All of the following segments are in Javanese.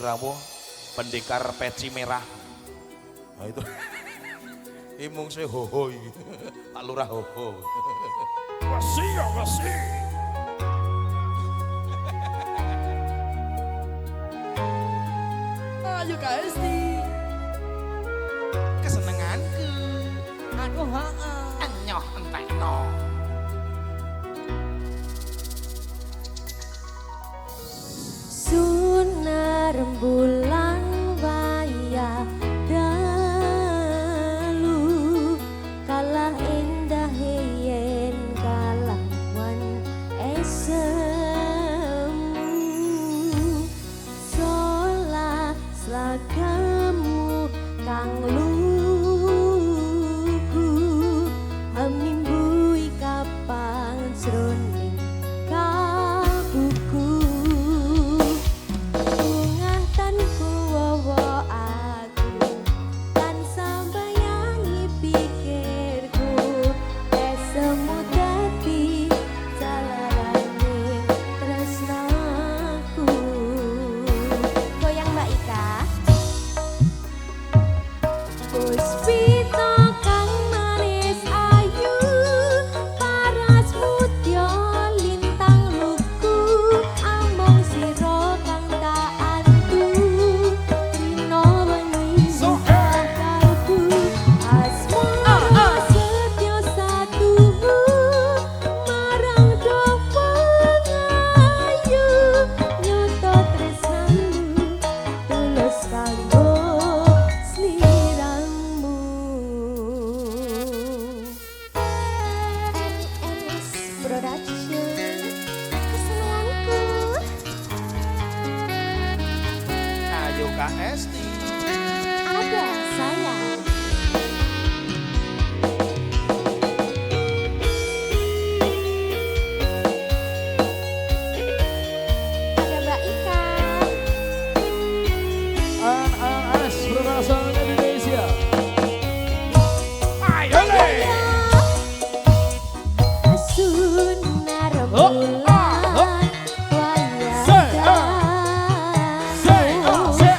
Rawuh pendekar peci merah. Nah itu imung saya hohoi Pak Lurah hoho. Wasi ya wasi. Ayo Kesti. Kesenenganku. Aku haa. Enyoh entekno. Sunar rembulan waya dalu kalah indah yen kalawan esemu sola selagamu kang lugu hamimbui kapang sroning kabuku bungah tanku wawa aku tan sambayangi pikirku esemu dadi jalarane tresnaku goyang Mbak Ika Puspita kang manis ayu paras mutya lintang luku among sira kang tak antu dina wengi kalbu asmara setya satu marang do pengayu nyuta tresnamu tulus kanggo sliramu NS Production kesenanganku Ayo Kak Esti. ada sayang ada Mbak Ika NS Production Indonesia. Ayo le. Sunar bulan wayah Say, dalu say,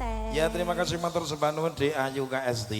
Teh. Ya terima kasih matur sembah nuwun Dek Ayu KST.